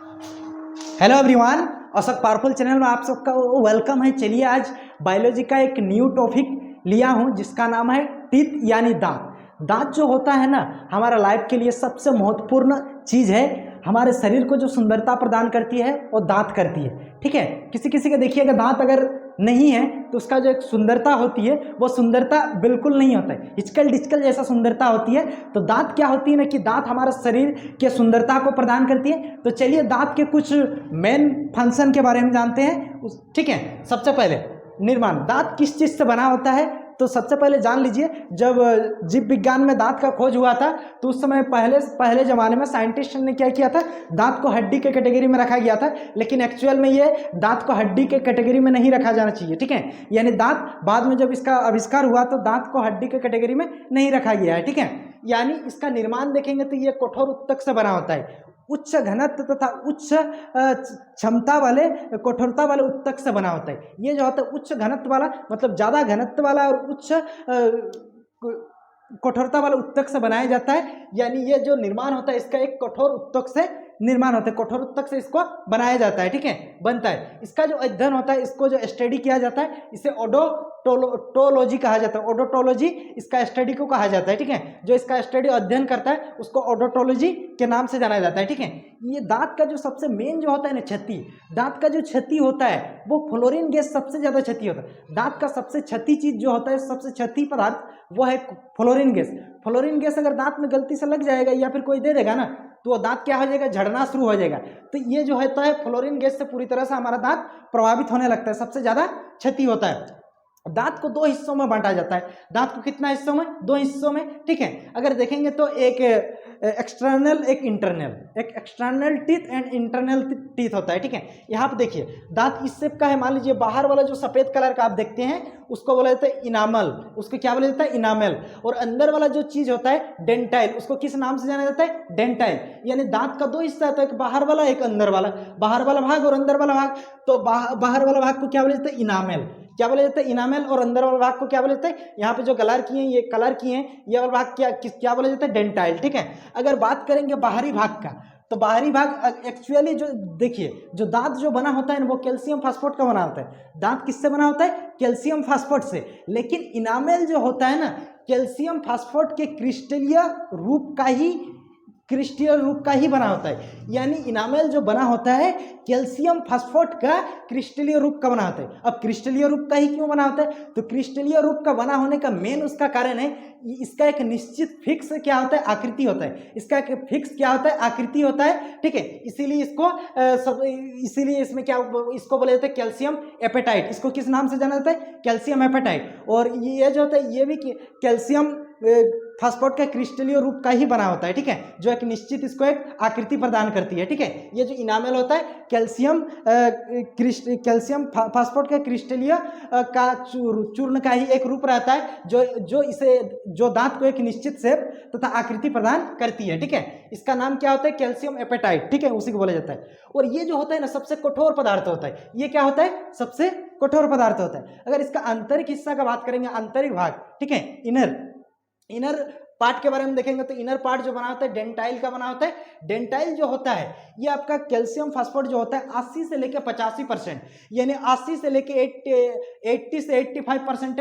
Hello everyone, Ashok powerful channel में आप सबका वेलकम है। चलिए आज बायोलॉजी का एक न्यू टॉपिक लिया हूं जिसका नाम है टीथ यानी दांत। दांत जो होता है ना, हमारा लाइफ के लिए सबसे महत्वपूर्ण चीज़ है। हमारे शरीर को जो सुंदरता प्रदान करती है वो दांत करती है। ठीक है, किसी किसी का देखिएगा दांत अगर नहीं है तो उसका जो एक सुंदरता होती है वो सुंदरता बिल्कुल नहीं होता है, हिचकल डिचकल जैसा सुंदरता होती है। तो दांत क्या होती है ना कि दांत हमारे शरीर के सुंदरता को प्रदान करती है। तो चलिए दांत के कुछ मेन फंक्शन के बारे में जानते हैं। ठीक है, सबसे पहले निर्माण, दांत किस चीज़ से बना होता है तो सबसे पहले जान लीजिए, जब जीव विज्ञान में दांत का खोज हुआ था तो उस समय पहले ज़माने में साइंटिस्ट ने क्या किया था, दांत को हड्डी के कैटेगरी में रखा गया था। लेकिन एक्चुअल में ये दांत को हड्डी के कैटेगरी में नहीं रखा जाना चाहिए। ठीक है, यानी दांत बाद में जब इसका आविष्कार हुआ तो दांत को हड्डी के कैटेगरी में नहीं रखा गया है। ठीक है, यानी इसका निर्माण देखेंगे तो ये कठोर उत्तक से बना होता है। उच्च घनत्व तथा उच्च क्षमता वाले कठोरता वाले उत्तक से बना होता है। ये जो होता है उच्च घनत्व वाला, मतलब ज़्यादा घनत्व वाला और उच्च कठोरता वाले उत्तक से बनाया जाता है। यानी ये जो निर्माण होता है इसका एक कठोर उत्तक से निर्माण होता है, कठोर उत्तक से इसको बनाया जाता है। ठीक है, बनता है। इसका जो अध्ययन होता है, इसको जो स्टडी किया जाता है, इसे ओडोंटोलॉजी कहा जाता है। ओडोंटोलॉजी इसका स्टडी को कहा जाता है। ठीक है, जो इसका स्टडी अध्ययन करता है उसको ओडोंटोलॉजी के नाम से जाना जाता है। ठीक है, ये दांत का जो सबसे मेन जो होता है ना क्षति, दांत का जो क्षति होता है वो फ्लोरीन गैस सबसे ज़्यादा क्षति होता है। दांत का सबसे क्षति चीज़ जो होता है, सबसे क्षति पदार्थ वो है फ्लोरीन गैस। फ्लोरीन गैस अगर दांत में गलती से लग जाएगा या फिर कोई दे देगा ना तो वो दांत क्या हो जाएगा, झड़ना शुरू हो जाएगा। तो ये जो होता है फ्लोरीन गैस से पूरी तरह से हमारा दांत प्रभावित होने लगता है, सबसे ज़्यादा क्षति होता है। दांत को दो हिस्सों में बांटा जाता है। दांत को कितना हिस्सों में? दो हिस्सों में। ठीक है, अगर देखेंगे तो एक एक्सटर्नल एक इंटरनल, एक external teeth and internal teeth होता है। ठीक है, यहाँ पे देखिए दांत इस शेप का है। मान लीजिए बाहर वाला जो सफ़ेद कलर का आप देखते हैं उसको बोला जाता है इनामल, उसको क्या बोला जाता है, इनामेल। और अंदर वाला जो चीज़ होता है डेंटाइल, उसको किस नाम से जाना जाता है, डेंटाइल। यानी दांत का दो हिस्सा होता है, एक बाहर वाला एक अंदर वाला, बाहर वाला भाग और अंदर वाला भाग। तो बाहर वाला भाग को क्या बोला जाता है, इनामेल। क्या बोला जाता है, इनामेल। और अंदर वाला भाग को क्या बोला जाता है, यहाँ पे जो कलर किए हैं, ये कलर किए हैं, ये वाला भाग क्या बोला जाता है, डेंटाइल। ठीक है, अगर बात करेंगे बाहरी भाग का तो बाहरी भाग एक्चुअली जो देखिए जो दांत जो बना होता है ना वो कैल्शियम फास्फेट का बना होता है। दांत किससे बना होता है, कैल्शियम फास्फेट से। लेकिन इनामेल जो होता है ना, कैल्शियम फास्फेट के क्रिस्टलीय रूप का ही बना होता है। यानी इनामेल जो बना होता है कैल्शियम फास्फेट का क्रिस्टलीय रूप का बना होता है। अब क्रिस्टलीय रूप का ही क्यों बना होता है, तो क्रिस्टलीय रूप का बना होने का मेन उसका कारण है इसका एक निश्चित फिक्स क्या होता है, आकृति होता है। इसका एक फिक्स क्या होता है, आकृति होता है। ठीक है, इसीलिए इसीलिए इसमें क्या इसको बोला जाता है, कैल्शियम एपेटाइट। इसको किस नाम से जाना जाता है, कैल्शियम एपेटाइट। और ये जो होता है ये भी कैल्शियम फास्फेट का क्रिस्टलीय रूप का ही बना होता है। ठीक है, जो एक निश्चित इसको एक आकृति प्रदान करती है। ठीक है, ये जो इनामेल होता है कैल्शियम फास्फेट का क्रिस्टलीय का चूर्ण का ही एक रूप रहता है जो दांत को एक निश्चित शेप तथा आकृति प्रदान करती है। ठीक है, इसका नाम क्या होता है, कैल्शियम एपेटाइट। ठीक है, उसी को बोला जाता है। और ये जो होता है ना सबसे कठोर पदार्थ होता है। ये क्या होता है, सबसे कठोर पदार्थ होता है। अगर इसका आंतरिक हिस्सा का बात करेंगे, आंतरिक भाग, ठीक है, इनर पार्ट के बारे में देखेंगे तो इनर पार्ट जो बना होता है डेंटाइल का बना होता है। डेंटाइल जो होता है ये आपका कैल्शियम फास्फेट जो होता है 80 से लेकर 85%, यानी 80 से लेकर 80 से 85%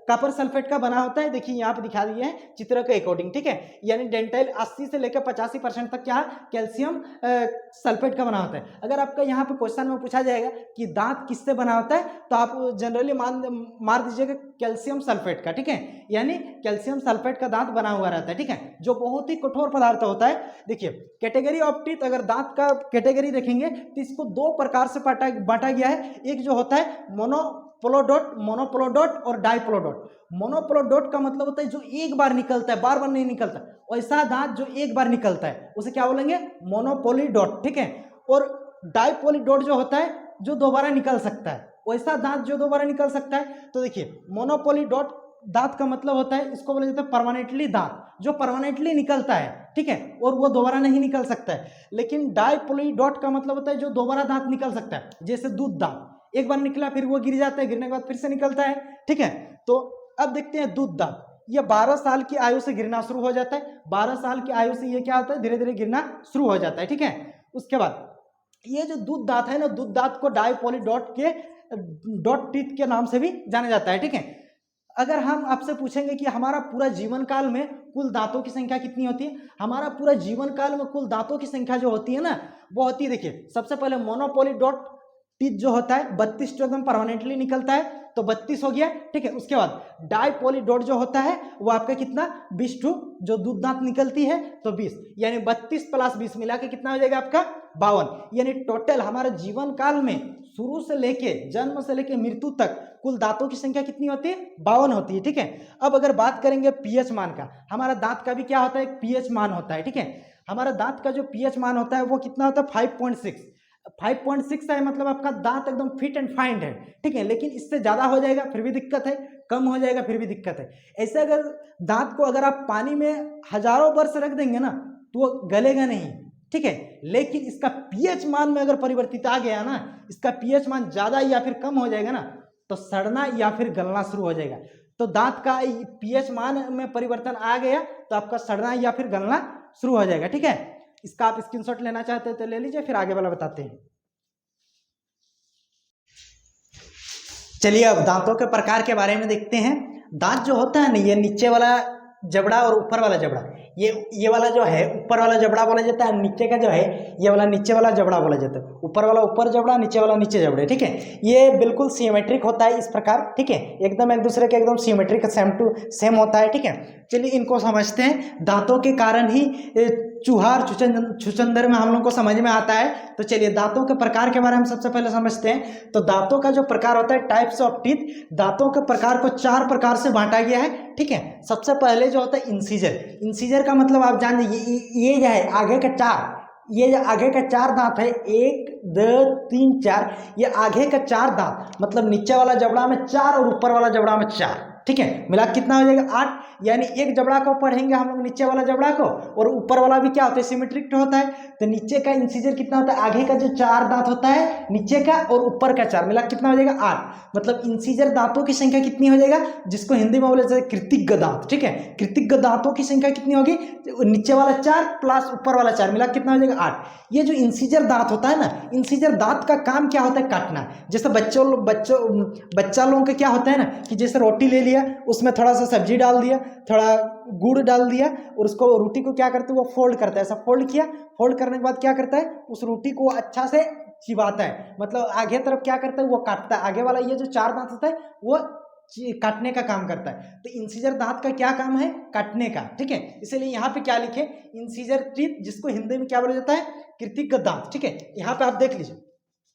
कॉपर सल्फेट का बना होता है। देखिए यहाँ पे दिखा दिए हैं चित्र के अकॉर्डिंग। ठीक है, यानी डेंटाइल 80 से लेकर 85% तक क्या कैल्शियम सल्फेट का बना होता है। अगर आपका यहाँ पे क्वेश्चन में पूछा जाएगा कि दांत किससे बना होता है तो आप जनरली मार दीजिएगा कैल्शियम सल्फेट का। ठीक है, यानी कैल्शियम सल्फेट का दांत बना हुआ रहता है। ठीक है, जो बहुत ही कठोर पदार्थ होता है। देखिए कैटेगरी ऑफ टीथ, अगर दांत का कैटेगरी देखेंगे तो इसको दो प्रकार से बांटा गया है। एक जो होता है मोनोपोलोडोट और डाइपोलोडोट। मोनोपोलोडोट का मतलब होता है जो एक बार निकलता है, बार बार नहीं निकलता। ऐसा दांत जो एक बार निकलता है उसे क्या बोलेंगे, मोनोपोलीडोट। ठीक है, और डाइपोलीडोट जो होता है जो दोबारा निकल सकता है, वैसा दांत जो दोबारा निकल सकता है। तो देखिए मोनोपोलीडोट दांत का मतलब होता है, इसको बोला जाता है परमानेंटली दांत, जो परमानेंटली निकलता है। ठीक है, और वो दोबारा नहीं निकल सकता है। लेकिन डाइपोलीडोट का मतलब होता है जो दोबारा दांत निकल सकता है, जैसे दूध दांत, एक बार निकला फिर वो गिर जाता है, गिरने के बाद फिर से निकलता है। ठीक है, तो अब देखते हैं दूध दांत। ये 12 साल की आयु से गिरना शुरू हो जाता है। 12 साल की आयु से ये क्या होता है, धीरे धीरे गिरना शुरू हो जाता है। ठीक है, उसके बाद ये जो दूध दांत है ना, दूध दांत को डायपॉलीडॉट के डॉट टीथ के नाम से भी जाना जाता है, ठीक है। अगर हम आपसे पूछेंगे कि हमारा पूरा जीवन काल में कुल दांतों की संख्या कितनी होती है, हमारा पूरा जीवन काल में कुल दांतों की संख्या जो होती है ना, वो होती है, देखिए सबसे पहले मोनोपॉलीडॉट टीथ जो होता है 32 जो एकदम परमानेंटली निकलता है, तो 32 हो गया, ठीक है। उसके बाद डायपॉलीडॉट जो होता है वो आपका कितना 20 जो दूध दांत निकलती है, तो 20 यानी 32 प्लस 20 मिला के कितना हो जाएगा आपका 52। यानी टोटल हमारे जीवन काल में शुरू से लेके जन्म से लेके मृत्यु तक कुल दांतों की संख्या कितनी होती है 52 होती है, ठीक है। अब अगर बात करेंगे पीएच मान का, हमारा दांत का भी क्या होता है, एक पीएच मान होता है, ठीक है। हमारा दांत का जो पीएच मान होता है वो कितना होता है 5.6। 5.6 है, मतलब आपका दांत एकदम फिट एंड फाइन है, ठीक है। लेकिन इससे ज्यादा हो जाएगा फिर भी दिक्कत है, कम हो जाएगा फिर भी दिक्कत है। ऐसे अगर दांत को अगर आप पानी में हजारों वर्ष रख देंगे ना तो वो गलेगा नहीं, ठीक है। लेकिन इसका पीएच मान में अगर परिवर्तित आ गया ना, इसका पीएच मान ज्यादा या फिर कम हो जाएगा ना, तो सड़ना या फिर गलना शुरू हो जाएगा। तो दांत का पीएच मान में परिवर्तन आ गया तो आपका सड़ना या फिर गलना शुरू हो जाएगा, ठीक है। इसका आप स्क्रीनशॉट लेना चाहते हैं तो ले लीजिए, फिर आगे वाला बताते हैं। चलिए अब दांतों के प्रकार के बारे में देखते हैं। दांत जो होता है ना, ये नीचे वाला जबड़ा और ऊपर वाला जबड़ा, ये वाला जो है ऊपर वाला जबड़ा बोला जाता है, नीचे का जो है ये वाला नीचे वाला जबड़ा बोला जाता है। ऊपर वाला ऊपर जबड़ा, नीचे वाला नीचे जबड़े, ठीक है। ये बिल्कुल सिमेट्रिक होता है इस प्रकार, ठीक है, एकदम एक दूसरे के एकदम सिमेट्रिक सेम टू सेम होता है, ठीक है। चलिए इनको समझते हैं। दांतों के कारण ही चूहार छुचंदर में हम लोग को समझ में आता है। तो चलिए दांतों के प्रकार के बारे में सबसे पहले समझते हैं। तो दांतों का जो प्रकार होता है, टाइप्स ऑफ टीथ, दांतों के प्रकार को 4 प्रकार से बांटा गया है, ठीक है। सबसे पहले जो होता है इंसीजर। इंसीजर का मतलब आप जान लीजिए, ये जो है आगे का 4, ये जो आगे का 4 दांत है, 1 2 3 4, ये आगे का 4 दांत, मतलब नीचे वाला जबड़ा में 4 और ऊपर वाला जबड़ा में 4, ठीक है। मिला कितना हो जाएगा 8। यानी एक जबड़ा को पढ़ेंगे हम लोग नीचे वाला जबड़ा को, और ऊपर वाला भी क्या होता है सिमेट्रिक होता है। तो नीचे का इंसीजर कितना होता है, आगे का जो 4 दांत होता है नीचे का और ऊपर का 4, मिला कितना हो जाएगा 8। मतलब इंसीजर दांतों की संख्या कितनी हो जाएगा, जिसको हिंदी में बोले जाते हैं कृतिज्ञ दांत, ठीक है। कृतिज्ञ दांतों की संख्या कितनी होगी, नीचे वाला 4 प्लस ऊपर वाला 4, मिला कितना हो जाएगा 8। ये जो इंसीजर दांत होता है ना, इंसीजर दांत का काम क्या होता है, काटना। जैसे बच्चा लोगों का क्या होता है ना, कि जैसे रोटी ले लिया, उसमें थोड़ा सा सब्जी डाल दिया, थोड़ा गुड़ डाल दिया, और उसको रोटी को क्या करते हैं, वो फोल्ड करता है। ऐसा फोल्ड किया, फोल्ड करने के बाद क्या करता है, उस रोटी को अच्छा से चिबाता है, मतलब आगे तरफ क्या करता है, वो काटता है। आगे वाला ये जो 4 दांत होता है वो काटने का काम करता है। तो इंसीजर दांत का क्या काम है, काटने का, ठीक है। इसलिए यहाँ पे क्या लिखे, इंसीजर टीथ, जिसको हिंदी में क्या बोला जाता है, कृतिज्ञ दांत, ठीक है। यहाँ पे आप देख लीजिए,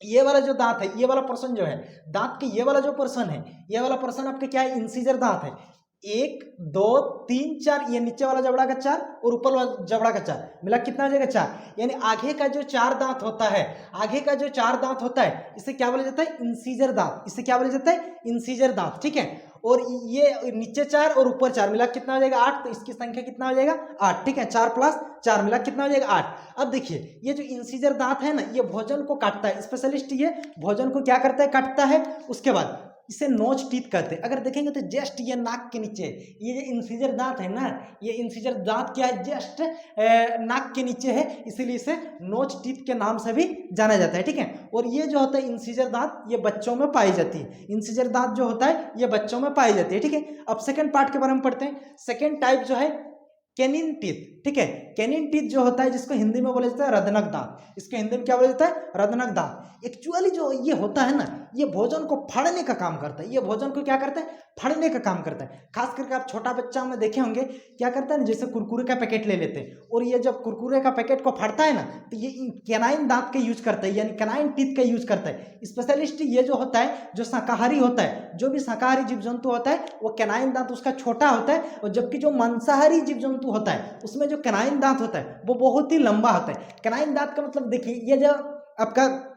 ये वाला जो दांत है, ये वाला पर्सन जो है दांत के, ये वाला जो पर्सन है, ये वाला पर्सन आपके क्या है, इंसीजर दांत है। 1 2 3 4, ये नीचे वाला जबड़ा का 4 और ऊपर वाला जबड़ा का 4, मिला कितना हो जाएगा 4। यानी आगे का जो 4 दांत होता है, आगे का जो 4 दांत होता है, इसे क्या बोला जाता है, इंसीजर दांत। इसे क्या बोला जाता है, इंसीजर दांत, ठीक है। और ये नीचे 4 और ऊपर 4, मिला कितना हो जाएगा 8। तो इसकी संख्या कितना हो जाएगा 8, ठीक है। 4 प्लस 4 मिला कितना हो जाएगा 8। अब देखिए ये जो इंसीजर दांत है ना, ये भोजन को काटता है, स्पेशलिस्ट ये भोजन को क्या करता है, काटता है। उसके बाद इसे नोच टीथ कहते हैं। अगर देखेंगे तो जस्ट ये नाक के नीचे, ये जो इंसीजर दांत है ना, ये इंसीजर दांत क्या है, जस्ट नाक के नीचे है, इसीलिए इसे नोच टीथ के नाम से भी जाना जाता है, ठीक है। और ये जो होता है इंसीजर दांत, ये बच्चों में पाई जाती है। इंसीजर दांत जो होता है ये बच्चों में पाई जाती है, ठीक है। अब सेकंड पार्ट के बारे में पढ़ते हैं। सेकंड टाइप जो है कैनिन टीथ, ठीक है। कैनिन टीथ जो होता है, जिसको हिंदी में बोला जाता है रदनक दांत, इसको हिंदी में क्या बोला जाता है, रदनक दांत। एक्चुअली जो ये होता है ना, ये भोजन को फाड़ने का काम करता है। ये भोजन को क्या करता है, फाड़ने का काम करता है। खास करके आप छोटा बच्चा में देखे होंगे क्या करता है ना, जैसे कुरकुरे का पैकेट ले लेते हैं, और ये जब कुरकुरे का पैकेट को फाड़ता है ना, तो ये कैनाइन दांत का यूज करता है, यानी कैनाइन टीथ का यूज करता है। स्पेशलिस्ट ये जो होता है, जो शाकाहारी होता है, जो भी शाकाहारी जीव जंतु होता है, वो कैनाइन दांत उसका छोटा होता है। और जबकि जो मांसाहारी जीव जंतु होता है, उसमें जो कैनाइन दांत होता है वो बहुत ही लंबा होता है। कैनाइन दांत का मतलब देखिए, ये जो आपका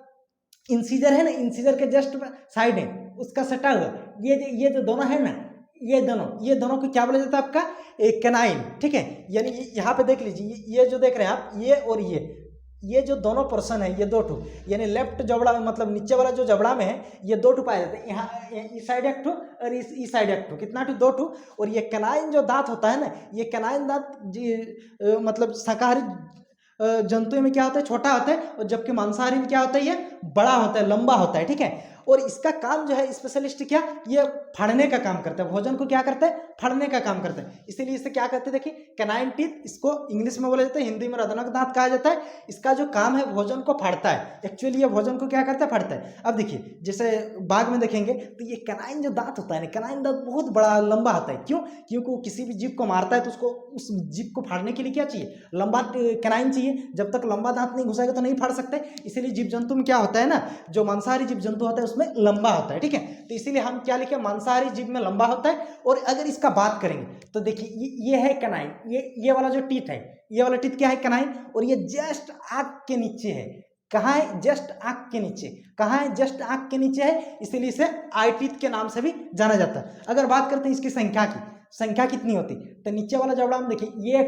इंसीजर है ना, इंसीजर के जस्ट साइड है उसका सटा हुआ, ये जो दोनों है ना, ये दोनों को क्या बोला जाता है, आपका एक कैनाइन, ठीक है। यानी यहाँ पे देख लीजिए, ये जो देख रहे हैं आप, ये और ये जो दोनों पर्सन है, ये 2 ठो, यानी लेफ्ट जबड़ा में, मतलब नीचे वाला जो जबड़ा में है, ये 2 ठो पाए जाते हैं। यहाँ इस साइड एक ठो और इस साइड एक ठो, कितना ठो, 2 ठो। और ये कैनाइन जो दांत होता है ना, ये कैनाइन दांत मतलब शाकाहारी जंतुओं में क्या होता है, छोटा होता है, और जबकि मांसाहारी में क्या होता है, ये बड़ा होता है, लंबा होता है, ठीक है। और इसका काम जो है स्पेशलिस्ट क्या, ये फाड़ने का काम करता है, भोजन को क्या करता है, फाड़ने का काम करता है। इसीलिए इसे क्या कहते हैं, देखिए कैनाइन टीथ, इसको इंग्लिश में बोला जाता है, हिंदी में रदनक दांत कहा जाता है। इसका जो काम है भोजन को फाड़ता है, एक्चुअली ये भोजन को क्या करता है, फाड़ता है। अब देखिए जैसे बाघ में देखेंगे तो ये कैनाइन जो दांत होता है ना, कैनाइन दांत बहुत बड़ा लंबा होता है। क्यों? क्योंकि वो किसी भी जीव को मारता है तो उसको उस जीव को फाड़ने के लिए क्या चाहिए, लंबा कैनाइन चाहिए। जब तक लंबा दांत नहीं घुसाएगा तो नहीं फाड़ सकते। इसीलिए जीव जंतु में क्या होता है ना, जो मांसाहारी जीव जंतु होता है उसमें लंबा होता है, ठीक है। तो इसीलिए हम क्या लिखे, मांसाहारी जीव में लंबा होता है। और अगर इसका बात करेंगे तो देखिए ये है कैनाइन, ये वाला जो टीथ है, ये वाला टीथ क्या है, कैनाइन। और ये जस्ट आंख के नीचे है। कहाँ है, जस्ट आंख के नीचे। कहाँ है, जस्ट आंख के नीचे है, इसीलिए इसे आई टीथ के नाम से भी जाना जाता है। अगर बात करते हैं इसकी संख्या की, संख्या कितनी होती, तो नीचे वाला जबड़ा में देखिए ये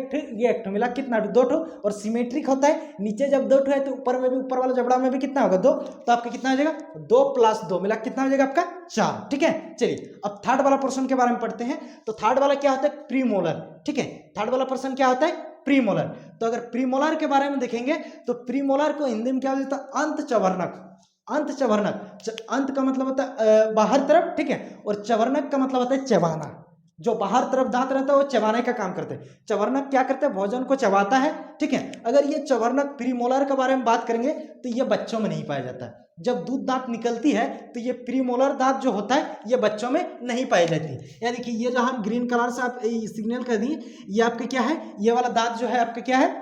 एक ठो मिला कितना, 2 ठो, और सिमेट्रिक होता है। नीचे जब 2 ठो है तो ऊपर में भी, ऊपर वाला जबड़ा में भी कितना होगा, 2, तो आपका कितना हो जाएगा, 2 + 2 मिला कितना हो जाएगा आपका, 4, ठीक है। चलिए अब थर्ड वाला पोर्शन के बारे में पढ़ते हैं। तो थर्ड वाला क्या होता है, प्रीमोलर, ठीक है। थर्ड वाला पोर्शन क्या होता है, प्रीमोलर। तो अगर प्रीमोलर के बारे में देखेंगे तो प्रीमोलर को हिंदी में क्या बोलते हैं, अंत चवर्णक। अंत चवर्णक, अंत का मतलब होता है बाहर तरफ, ठीक है, और चवर्णक का मतलब होता है चबाना। जो बाहर तरफ दांत रहता है वो चबाने का काम करते हैं। चवर्णक क्या करते हैं, भोजन को चबाता है, ठीक है। अगर ये चवर्णक प्रीमोलर के बारे में बात करेंगे तो ये बच्चों में नहीं पाया जाता है। जब दूध दांत निकलती है तो ये प्रीमोलर दांत जो होता है ये बच्चों में नहीं पाई जाती है। यानी कि ये जो हम ग्रीन कलर से आप सिग्नल कर दिए, ये आपका क्या है, ये वाला दांत जो है आपका क्या है,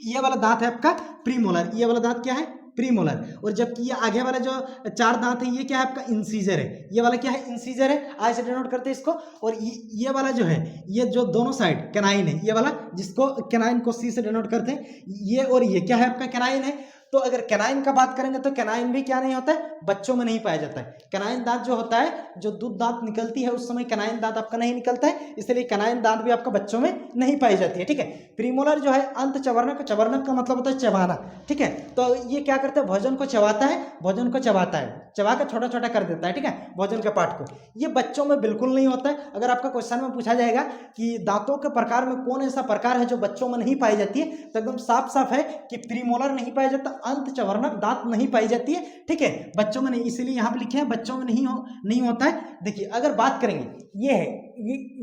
ये वाला दांत है आपका प्रीमोलर। ये वाला दांत क्या है, प्रीमोलर। और जबकि ये आगे वाला जो 4 दांत है ये क्या है आपका, इंसीजर है। ये वाला क्या है, इंसीजर है, आई से डिनोट करते हैं इसको। और ये वाला जो है, ये जो दोनों साइड कैनाइन है, ये वाला जिसको कैनाइन को सी से डिनोट करते हैं, ये और ये क्या है आपका, कैनाइन है। तो अगर कैनाइन का बात करेंगे तो कैनाइन भी क्या नहीं होता है, बच्चों में नहीं पाया जाता है। कैनाइन दांत जो होता है, जो दूध दांत निकलती है उस समय कैनाइन दांत आपका नहीं निकलता है, इसलिए कैनाइन दांत भी आपका बच्चों में नहीं पाई जाती है, ठीक है। प्रीमोलर जो है अंत चवर्णक, चवर्णक का मतलब होता है चबाना, ठीक है। तो ये क्या करता है, भोजन को चबाता है, भोजन को चबाता है, चबा कर छोटा छोटा कर देता है, ठीक है, भोजन के पार्ट को। ये बच्चों में बिल्कुल नहीं होता है। अगर आपका क्वेश्चन में पूछा जाएगा कि दांतों के प्रकार में कौन ऐसा प्रकार है जो बच्चों में नहीं पाई जाती है, तो एकदम साफ साफ है कि प्रीमोलर नहीं पाया जाता, अंत चवर्णक दांत नहीं पाई जाती है, ठीक है, बच्चों में नहीं। इसीलिए यहाँ पे लिखे हैं बच्चों में नहीं होता है। देखिए अगर बात करेंगे, ये है,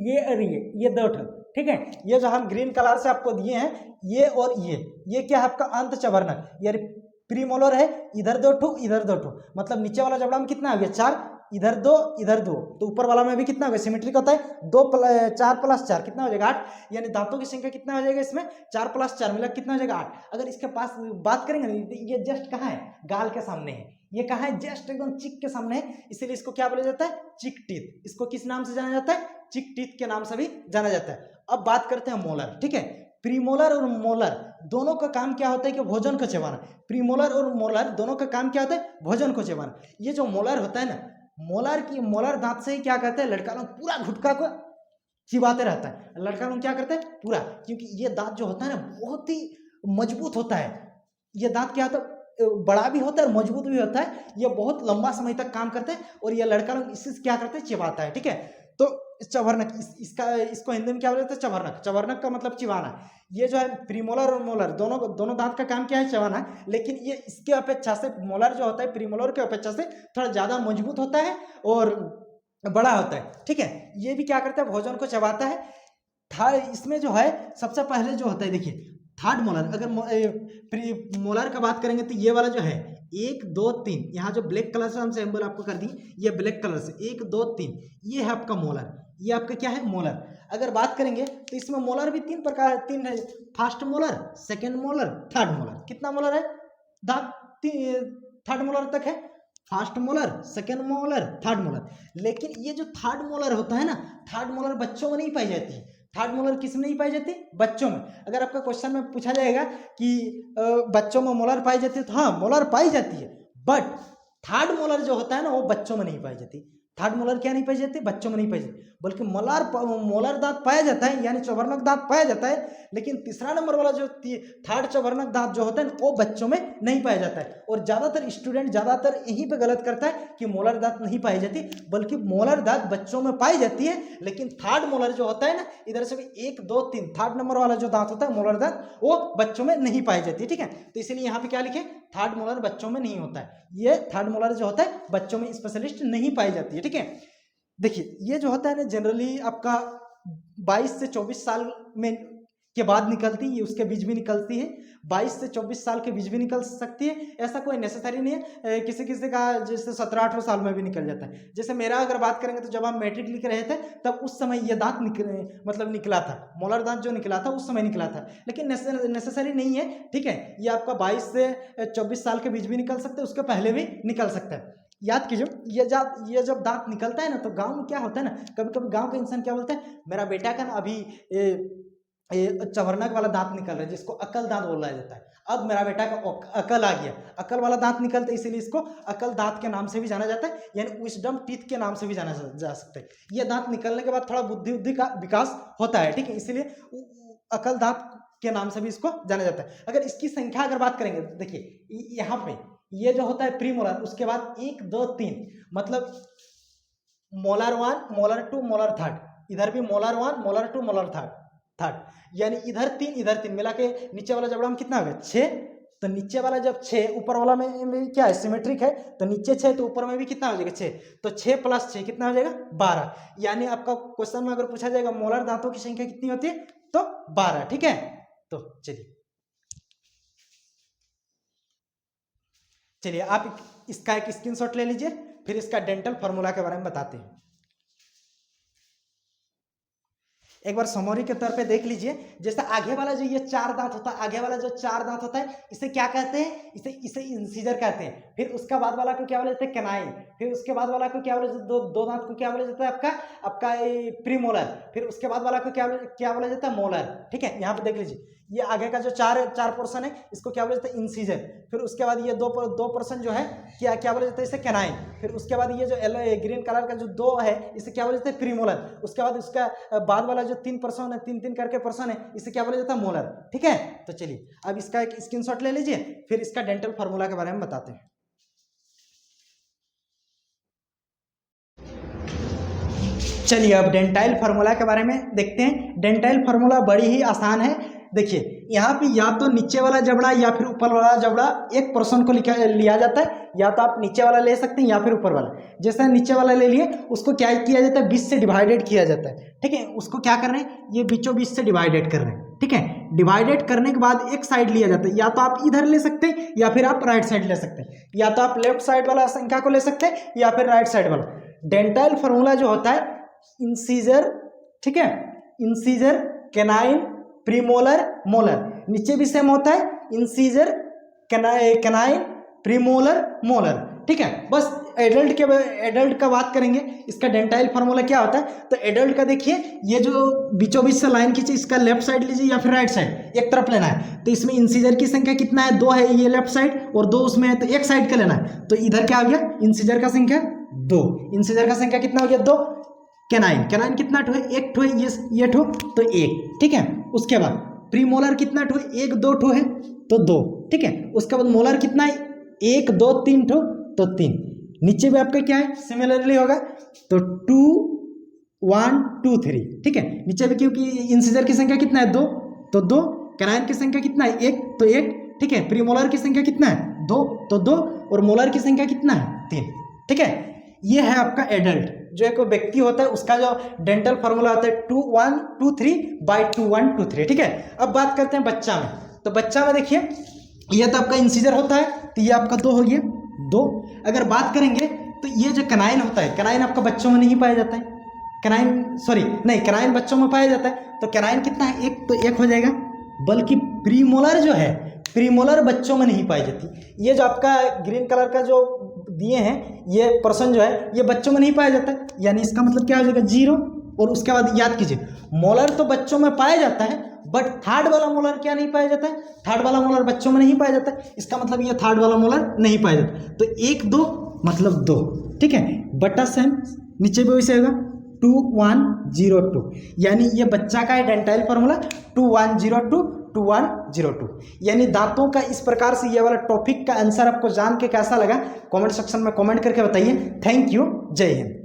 ये और ये 2 ठो, ठीक है। ये जो हम ग्रीन कलर से आपको दिए हैं, ये और ये क्या है आपका, अंत चवर्णक। ये प्रीमोलर है, इधर 2 ठो, इधर 2 ठो, मतलब नीचे वाला जबड़ा में कितना आ गया, 4, इधर 2, इधर 2, तो ऊपर वाला में भी कितना हो गया, सिमेट्रिक होता है, 4 + 4 कितना हो जाएगा, 8। यानी दांतों की संख्या कितना हो जाएगा इसमें, 4 + 4 मिला कितना हो जाएगा, 8। अगर इसके पास बात करेंगे ना, ये जस्ट कहाँ है, गाल के सामने है। ये कहाँ है, जस्ट एकदम चिक के सामने है, इसीलिए इसको क्या बोला जाता है, चिक टीथ। इसको किस नाम से जाना जाता है, चिक टीथ के नाम से भी जाना जाता है। अब बात करते हैं मोलर, ठीक है। प्रीमोलर और मोलर दोनों का काम क्या होता है कि भोजन को चबाना। प्रीमोलर और मोलर दोनों का काम क्या होता है, भोजन को चबाना। ये जो मोलर होता है ना, मोलर दांत से ही क्या करते हैं, लड़का लोग पूरा गुटखा को चिबाते रहता है। लड़का लोग क्या करते हैं, पूरा, क्योंकि ये दांत जो होता है ना बहुत ही मजबूत होता है। ये दांत क्या होता है, बड़ा भी होता है और मजबूत भी होता है। ये बहुत लंबा समय तक काम करते हैं और ये लड़का लोग इससे क्या करते हैं, चिबाता है, ठीक है। तो चवर्णक, इसको हिंदी में क्या बोलते हैं, चवर्णक। चवर्णक का मतलब चिबाना। ये जो है प्रीमोलर और मोलर दोनों दांत का काम क्या है, चबाना। लेकिन ये इसके अपेक्षा से, मोलर जो होता है प्रीमोलर के अपेक्षा से थोड़ा ज़्यादा मजबूत होता है और बड़ा होता है, ठीक है। ये भी क्या करता है, भोजन को चबाता है। इसमें जो है सबसे पहले जो होता है, देखिए थर्ड मोलर। अगर मोलर का बात करेंगे तो ये वाला जो है 1 2 3, यहाँ जो ब्लैक कलर से हम सिंबल आपको कर दी, ये ब्लैक कलर से 1 2 3, ये है आपका मोलर। ये आपका क्या है, मोलर। अगर बात करेंगे तो इसमें मोलर भी 3 प्रकार है, 3 है, first molar, second molar, third molar. कितना मोलर है, दांत थर्ड मोलर तक है, first molar, second molar, third molar. लेकिन ये जो थर्ड मोलर होता है ना, थर्ड मोलर बच्चों में नहीं पाई जाती है। थर्ड मोलर किस में नहीं पाई जाती, बच्चों में। अगर आपका क्वेश्चन में पूछा जाएगा कि बच्चों में मोलर पाई जाती है, तो हाँ मोलर पाई जाती है, बट थर्ड मोलर जो होता है ना वो बच्चों में नहीं पाई जाती। थर्ड मोलर क्या नहीं पाई जाती, बच्चों में नहीं पाई जाती, बल्कि मोलर दांत पाया जाता है, यानी चौवर्णक दांत पाया जाता है, लेकिन तीसरा नंबर वाला जो थर्ड चौवर्णक दांत जो होता है वो बच्चों में नहीं पाया जाता है। और ज़्यादातर स्टूडेंट ज़्यादातर यहीं पे गलत करता है कि मोलर दांत नहीं पाई जाती, बल्कि मोलर दांत बच्चों में पाई जाती है, लेकिन थर्ड मोलर जो होता है ना, इधर से भी 1 2 3 थर्ड नंबर वाला जो दांत होता है मोलर दांत, वो बच्चों में नहीं पाई जाती है। ठीक है, तो इसीलिए यहाँ पे क्या लिखे, थर्ड मोलर बच्चों में नहीं होता है, ये थर्ड मोलर जो होता है बच्चों में स्पेशलिस्ट नहीं पाई जाती है। ठीक है, देखिए ये जो होता है ना जनरली आपका 22 से 24 साल में के बाद निकलती है, ये उसके बीच भी निकलती है, 22 से 24 साल के बीच भी निकल सकती है, ऐसा कोई नेसेसरी नहीं है। किसी किसी का जैसे 17-18 साल में भी निकल जाता है। जैसे मेरा अगर बात करेंगे तो जब हम मैट्रिक लिख रहे थे तब उस समय ये दांत निकला था, मोलर दांत जो निकला था उस समय निकला था, लेकिन नेसेसरी नहीं है। ठीक है, ये आपका 22 से 24 साल के बीच भी निकल सकते हैं, उसके पहले भी निकल सकता है। याद कीजिए, ये जब दांत निकलता है ना, तो गांव में क्या होता है ना, कभी कभी गांव का इंसान क्या बोलता है, मेरा बेटा का ना अभी चौवर्णक वाला दांत निकल रहा है, जिसको अकल दांत बोला जाता है, अब मेरा बेटा का अकल आ गया, अकल वाला दांत निकलता है, इसीलिए इसको अकल दांत के नाम से भी जाना जाता है, यानी विजडम टीथ के नाम से भी जाना जा सकता है। ये दांत निकलने के बाद थोड़ा बुद्धि का विकास होता है। ठीक है, इसीलिए अकल दांत के नाम से भी इसको जाना जाता है। अगर इसकी संख्या अगर बात करेंगे, देखिए यहाँ पे ये जो होता है प्री मोलर, उसके बाद 1 2 3 मतलब मोलर 1 मोलर 2 मोलर थर्ड, इधर भी मोलर 1 मोलर 2 मोलर थर्ड, यानी इधर 3 इधर 3 मिला के नीचे वाला जबड़ा में कितना हो गया 6, तो नीचे वाला जब 6 ऊपर वाला में क्या है सिमेट्रिक है, तो नीचे 6 तो ऊपर में भी कितना हो जाएगा 6, तो 6 + 6 कितना हो जाएगा 12, यानी आपका क्वेश्चन में अगर पूछा जाएगा मोलर दांतों की संख्या कितनी होती है तो 12। ठीक है, तो चलिए आप इसका एक स्क्रीनशॉट ले लीजिए, फिर इसका डेंटल फार्मूला के बारे में बताते हैं। एक बार समरी के तौर पे देख लीजिए, जैसे आगे वाला जो ये 4 दांत होता है, आगे वाला जो 4 दांत होता है इसे क्या कहते हैं, इसे इंसीजर कहते हैं। फिर उसका बाद वाला को क्या बोला जाता है कैनाइन, फिर उसके बाद वाला को क्या बोला जाता है, दो दांत को क्या बोला जाता है आपका प्रीमोलर, फिर उसके बाद वाला को क्या बोला जाता है मोलर। ठीक है, यहाँ पे देख लीजिए, ये आगे का जो चार पोर्शन है इसको क्या बोला जाता है इंसीजर, फिर उसके बाद ये दो पोर्शन जो है क्या बोला जाता है इसे कैनाइन, फिर उसके बाद ये जो ग्रीन कलर का जो 2 है इसे क्या बोला जाता है प्रीमोलर, उसके बाद उसका बाद वाला जो 3 पोर्शन है 3 करके पोर्शन है इसे क्या बोला जाता है मोलर। ठीक है, तो चलिए अब इसका एक स्क्रीनशॉट ले लीजिए, फिर इसका डेंटल फार्मूला के बारे में बताते हैं। चलिए अब डेंटाइल फार्मूला के बारे में देखते हैं। डेंटाइल फार्मूला बड़ी ही आसान है। देखिए यहाँ पे या तो नीचे वाला जबड़ा या फिर ऊपर वाला जबड़ा एक पोर्शन को लिया जाता है, या तो आप नीचे वाला ले सकते हैं या फिर ऊपर वाला। जैसे नीचे वाला ले लिए, उसको क्या किया जाता है 20 से डिवाइडेड किया जाता है। ठीक है, उसको क्या कर रहे हैं, ये बीचों बीच से डिवाइडेड कर रहे हैं। ठीक है, डिवाइडेड करने के बाद एक साइड लिया जाता है, या तो आप इधर ले सकते हैं या फिर आप राइट साइड ले सकते हैं, या तो आप लेफ्ट साइड वाला संख्या को ले सकते हैं या फिर राइट साइड वाला। डेंटाइल फार्मूला जो होता है इंसीजर, ठीक है, इंसीजर, कैनाइन, प्रीमोलर, मोलर, नीचे भी सेम होता है इंसीजर, कैनाइन, प्रीमोलर, मोलर। ठीक है, बस एडल्ट का बात करेंगे, इसका डेंटाइल फार्मूला क्या होता है। तो एडल्ट का देखिए, ये जो बीचों बीच से लाइन खींचे, इसका लेफ्ट साइड लीजिए या फिर राइट साइड, एक तरफ लेना है। तो इसमें इंसीजर की संख्या कितना है 2 है, ये लेफ्ट साइड और 2 उसमें है, तो एक साइड का लेना है। तो इधर क्या आ गया इंसीजर का संख्या 2, इंसीजर का संख्या कितना हो गया 2। कैनाइन कितना ठो है, 1 ठो है, ये ठो तो 1। ठीक है, उसके बाद प्रीमोलर कितना ठो है, 1 2 ठो है तो 2। ठीक है, उसके बाद मोलर कितना है 1 2 3 ठो तो 3। नीचे भी आपका क्या है सिमिलरली होगा, तो 2 1 2 3। ठीक है, नीचे भी क्योंकि इंसीजर की संख्या कितना है 2 तो 2, कैनाइन की संख्या कितना है 1 तो 1। ठीक है, प्रीमोलर की संख्या कितना है 2 तो 2, और मोलर की संख्या कितना है 3। ठीक है, ये है आपका एडल्ट, जो एक व्यक्ति होता है उसका जो डेंटल फार्मूला होता है 2 1 2 3 बाई 2 1 2 3। ठीक है, अब बात करते हैं बच्चा में। तो बच्चा में देखिए, ये तो आपका इंसीजर होता है, तो ये आपका 2 हो गया 2। अगर बात करेंगे तो ये जो कैनाइन होता है, कैनाइन आपका बच्चों में नहीं पाया जाता है, कैनाइन बच्चों में पाया जाता है। तो कैनाइन कितना है 1, तो 1 हो जाएगा। बल्कि प्रीमोलर जो है, प्रीमोलर बच्चों में नहीं पाई जाती। ये जो आपका ग्रीन कलर का जो दिए हैं ये पर्सन जो है ये बच्चों में नहीं पाया जाता है, यानी इसका मतलब क्या हो जाएगा 0। और उसके बाद याद कीजिए, मोलर तो बच्चों में पाया जाता है, बट थर्ड वाला मोलर क्या नहीं पाया जाता है, थर्ड वाला मोलर बच्चों में नहीं पाया जाता है। इसका मतलब ये थर्ड वाला मोलर नहीं पाया जाता। तो 1 2 मतलब 2। ठीक है, बटा सेम नीचे भी वैसे होगा 2102, यानी ये बच्चा का है डेंटाइल फॉर्मूला 2102, यानी दांतों का इस प्रकार से ये वाला टॉपिक का आंसर आपको जान के कैसा लगा कमेंट सेक्शन में कमेंट करके बताइए। थैंक यू, जय हिंद।